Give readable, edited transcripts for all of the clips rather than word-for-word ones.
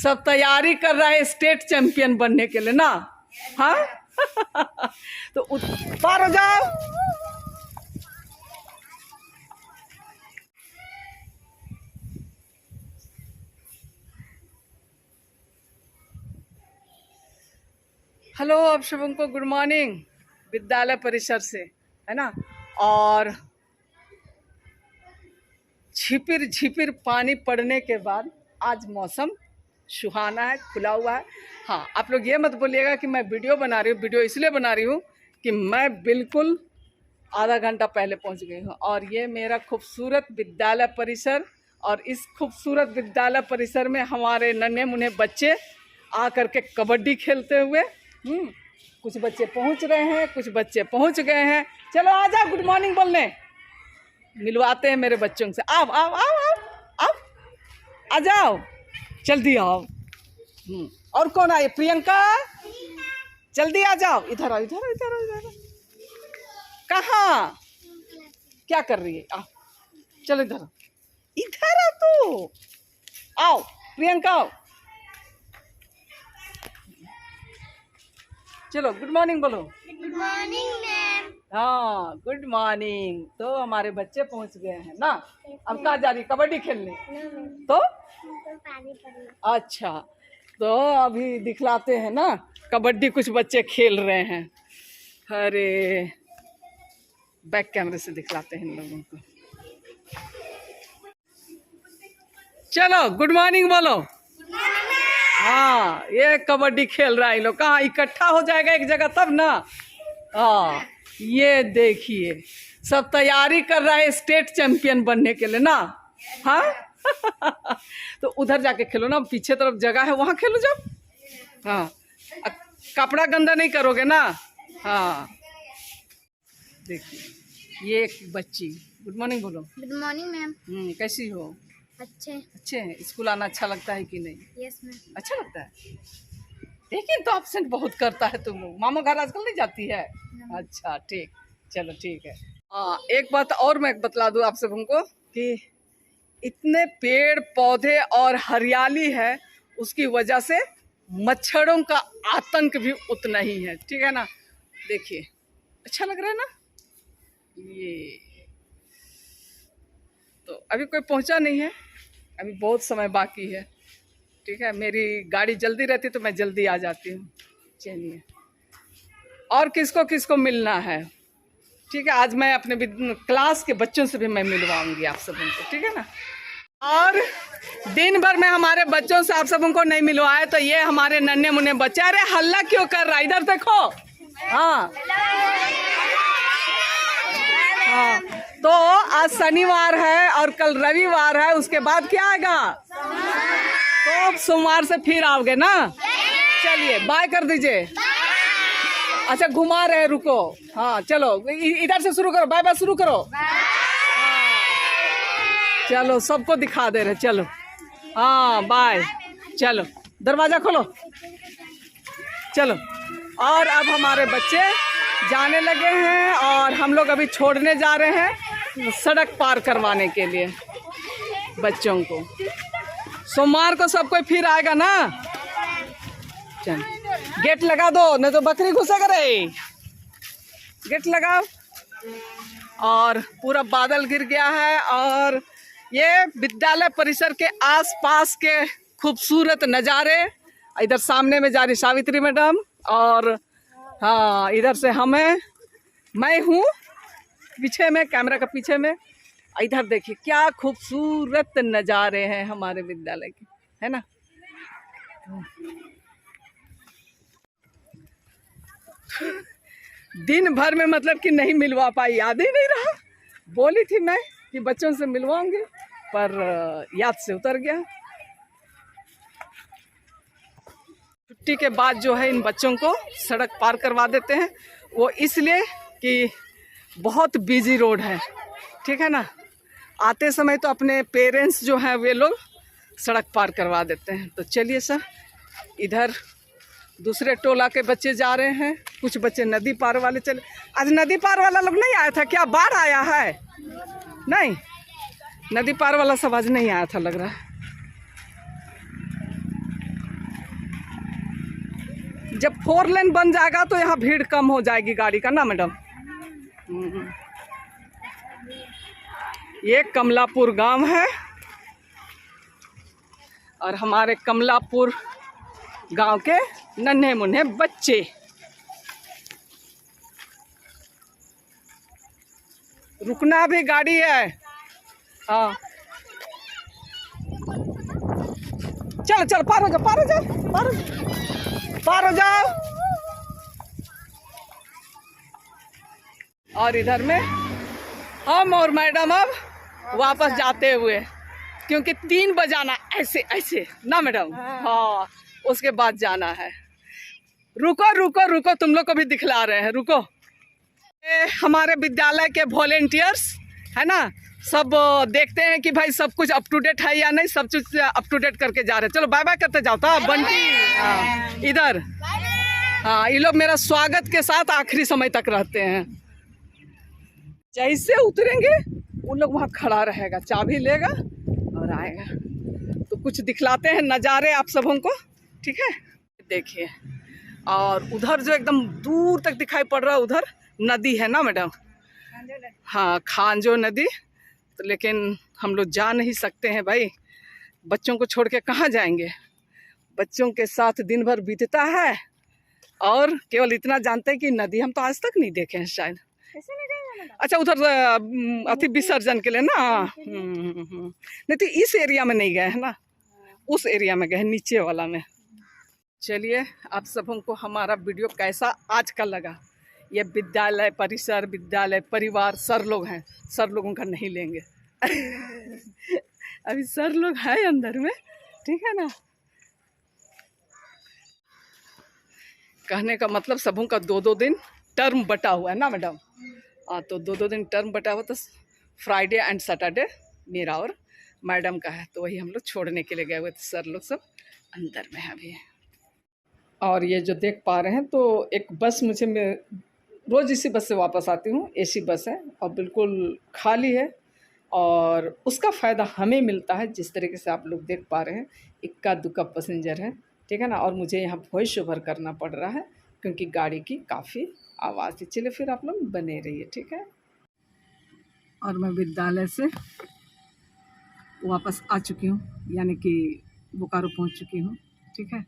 सब तैयारी कर रहा है स्टेट चैंपियन बनने के लिए ना। हाँ तो पार हो जाओ। हेलो आप सबों को गुड मॉर्निंग विद्यालय परिसर से, है ना। और झिपिर झिपिर पानी पड़ने के बाद आज मौसम सुहाना है, खुला हुआ है। हाँ, आप लोग ये मत बोलिएगा कि मैं वीडियो बना रही हूँ। वीडियो इसलिए बना रही हूँ कि मैं बिल्कुल आधा घंटा पहले पहुँच गई हूँ। और ये मेरा खूबसूरत विद्यालय परिसर, और इस खूबसूरत विद्यालय परिसर में हमारे नन्हे मुन्ने बच्चे आ कर के कबड्डी खेलते हुए कुछ बच्चे पहुँच रहे हैं, कुछ बच्चे पहुँच गए हैं। चलो आ जाओ, गुड मॉर्निंग बोलने मिलवाते हैं मेरे बच्चों से। आओ आओ आओ आओ आओ, आ जाओ जल्दी आओ। और कौन आए? प्रियंका, जल्दी आ जाओ। इधर आओ, इधर इधर इधर। कहाँ क्या कर रही है? आओ चलो इधर, इधर आ तू। आओ प्रियंका आओ, चलो गुड मॉर्निंग बोलो। Good morning ma'am. हाँ गुड मॉर्निंग। तो हमारे बच्चे पहुंच गए हैं ना। अब कहाँ जा रही? कबड्डी खेलने। तो पानी पड़ना। अच्छा, तो अभी दिखलाते हैं ना, कबड्डी कुछ बच्चे खेल रहे हैं। अरे बैक कैमरे से दिखलाते हैं इन लोगों को। चलो गुड मॉर्निंग बोलो। हाँ, ये कबड्डी खेल रहा है। लोग कहाँ इकट्ठा हो जाएगा एक जगह तब ना। हाँ, ये देखिए सब तैयारी कर रहा है स्टेट चैंपियन बनने के लिए ना। हाँ तो उधर जाके खेलो ना, पीछे तरफ जगह है, वहाँ खेलो जाओ। हाँ, कपड़ा गंदा नहीं करोगे ना। हाँ देखिए ये एक बच्ची, गुड मॉर्निंग बोलो। Good morning ma'am. कैसी हो? अच्छे हैं। स्कूल आना अच्छा लगता है कि नहीं? Yes ma'am. अच्छा लगता है, लेकिन तो एब्सेंट बहुत करता है तुम लोग। मामा घर आजकल नहीं जाती है? अच्छा ठीक, चलो ठीक है। हाँ, एक बात और मैं बतला दूँ आप सबको कि इतने पेड़ पौधे और हरियाली है, उसकी वजह से मच्छरों का आतंक भी उतना ही है। ठीक है ना। देखिए अच्छा लग रहा है ना। ये तो अभी कोई पहुंचा नहीं है, अभी बहुत समय बाकी है। ठीक है, मेरी गाड़ी जल्दी रहती तो मैं जल्दी आ जाती हूँ। चलिए, और किसको किसको मिलना है? ठीक है, आज मैं अपने क्लास के बच्चों से भी मैं मिलवाऊंगी आप सबों को। ठीक है ना। और दिन भर में हमारे बच्चों से आप सबों को नहीं मिलवाए तो ये हमारे नन्हे मुन्ने बच्चे, अरे हल्ला क्यों कर रहा है? इधर देखो। हाँ हाँ, तो आज शनिवार है और कल रविवार है, उसके बाद क्या आएगा? तो सोमवार से फिर आओगे ना। चलिए बाय कर दीजिए। अच्छा घुमा रहे, रुको। हाँ चलो इधर से शुरू करो, बाय बाय शुरू करो। चलो सबको दिखा दे रहे, चलो। हाँ बाय, चलो दरवाजा खोलो, चलो। और अब हमारे बच्चे जाने लगे हैं और हम लोग अभी छोड़ने जा रहे हैं सड़क पार करवाने के लिए बच्चों को। सोमवार को सब कोई फिर आएगा ना। चल गेट लगा दो, नहीं तो बकरी घुसेगा रे। गेट लगाओ। और पूरा बादल गिर गया है और ये विद्यालय परिसर के आसपास के खूबसूरत नज़ारे। इधर सामने में जा रही सावित्री मैडम, और हाँ इधर से मैं हूँ पीछे में, कैमरा का पीछे में। इधर देखिए क्या खूबसूरत नज़ारे हैं हमारे विद्यालय के, है ना। दिन भर में मतलब कि नहीं मिलवा पाई, याद ही नहीं रहा। बोली थी मैं कि बच्चों से मिलवाऊंगी, पर याद से उतर गया। छुट्टी के बाद जो है इन बच्चों को सड़क पार करवा देते हैं, वो इसलिए कि बहुत बिजी रोड है। ठीक है ना। आते समय तो अपने पेरेंट्स जो हैं वे लोग सड़क पार करवा देते हैं। तो चलिए सर, इधर दूसरे टोला के बच्चे जा रहे हैं, कुछ बच्चे नदी पार वाले चले। आज नदी पार वाला लोग नहीं आया था क्या? बाढ़ आया है? नहीं, नदी पार वाला सब आज नहीं आया था लग रहा है। जब 4 लेन बन जाएगा तो यहाँ भीड़ कम हो जाएगी गाड़ी का ना मैडम। ये कमलापुर गांव है और हमारे कमलापुर गांव के नन्हे मुन्ने बच्चे। रुकना भी गाड़ी है। हाँ चलो चलो पार हो जाओ, पार हो जाओ, पार हो जाओ, पार हो जाओ। और इधर में हम और मैडम अब वापस जाते हुए, क्योंकि 3 बजाना ऐसे ऐसे ना मैडम। हाँ उसके बाद जाना है। रुको रुको रुको, तुम लोग को भी दिखला रहे हैं, रुको। ये हमारे विद्यालय के वॉलेंटियर्स है ना, सब देखते हैं कि भाई सब कुछ अप टू डेट है या नहीं, सब कुछ अप टू डेट करके जा रहे हैं। चलो बाय बाय करते जाओ। था बंटी इधर। हाँ ये लोग मेरा स्वागत के साथ आखिरी समय तक रहते हैं। जैसे उतरेंगे उन लोग वहाँ खड़ा रहेगा, चाबी लेगा और आएगा। तो कुछ दिखलाते हैं नज़ारे आप सबों को, ठीक है। देखिए और उधर जो एकदम दूर तक दिखाई पड़ रहा है उधर नदी है ना मैडम। हाँ खांजो नदी। तो लेकिन हम लोग जा नहीं सकते हैं भाई, बच्चों को छोड़ के कहाँ जाएंगे। बच्चों के साथ दिन भर बीतता है और केवल इतना जानते हैं कि नदी हम तो आज तक नहीं देखे हैं शायद। अच्छा उधर अति विसर्जन के लिए ना। नहीं तो इस एरिया में नहीं गए हैं ना, उस एरिया में गए, नीचे वाला में। चलिए आप सबों को हमारा वीडियो कैसा आज का लगा। ये विद्यालय परिसर, विद्यालय परिवार, सर लोग हैं, सर लोगों का नहीं लेंगे अभी सर लोग हैं अंदर में, ठीक है ना। कहने का मतलब सबों का 2-2 दिन टर्म बटा हुआ है ना मैडम। हाँ तो 2-2 दिन टर्म बटा हुआ, तो फ्राइडे एंड सैटरडे मेरा और मैडम का है। तो वही हम लोग छोड़ने के लिए गए हुए थे, सर लोग सब अंदर में है अभी। और ये जो देख पा रहे हैं तो एक बस मुझे रोज़ इसी बस से वापस आती हूँ, एसी बस है और बिल्कुल खाली है। और उसका फ़ायदा हमें मिलता है जिस तरीके से आप लोग देख पा रहे हैं, इक्का दुक्का पैसेंजर है, ठीक है ना। और मुझे यहाँ वॉइस ओवर करना पड़ रहा है क्योंकि गाड़ी की काफ़ी आवाज़ थी। चलिए फिर आप लोग बने रहिए, ठीक है। और मैं विद्यालय से वापस आ चुकी हूँ, यानी कि बोकारो पहुँच चुकी हूँ, ठीक है।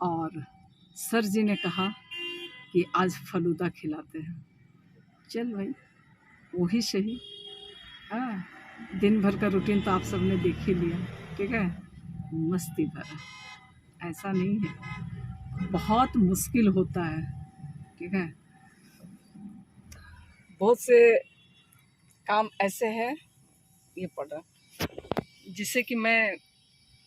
और सर जी ने कहा कि आज फलूदा खिलाते हैं। चल भाई वही सही। हाँ दिन भर का रूटीन तो आप सबने देख ही लिया, ठीक है। मस्ती भरा, ऐसा नहीं है, बहुत मुश्किल होता है, ठीक है। बहुत से काम ऐसे हैं, ये पड़ रहा जिसे कि मैं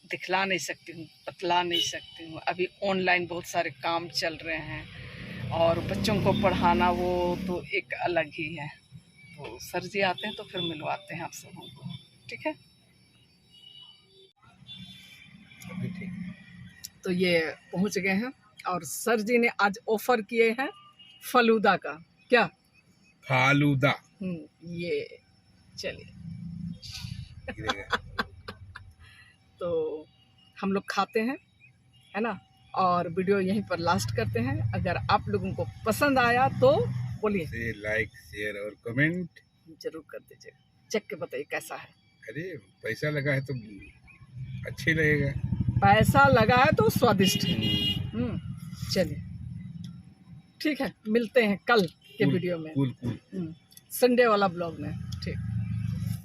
दिखला नहीं सकती हूँ, बतला नहीं सकती हूँ। अभी ऑनलाइन बहुत सारे काम चल रहे हैं और बच्चों को पढ़ाना वो तो एक अलग ही है। तो सर जी आते हैं तो फिर मिलवाते हैं आप सबों को, ठीक है। तो ये पहुंच गए हैं और सर जी ने आज ऑफर किए हैं फलूदा का। क्या फालूदा? ये चलिए तो हम लोग खाते हैं, है ना। और वीडियो यहीं पर लास्ट करते हैं। अगर आप लोगों को पसंद आया तो बोलिए लाइक, शेयर और कमेंट जरूर कर दीजिएगा। चेक के बताइए कैसा है। अरे पैसा लगा है तो अच्छे लगेगा। पैसा लगा है तो स्वादिष्ट है। चलिए ठीक है, मिलते हैं कल के वीडियो में, कूल संडे वाला ब्लॉग में, ठीक।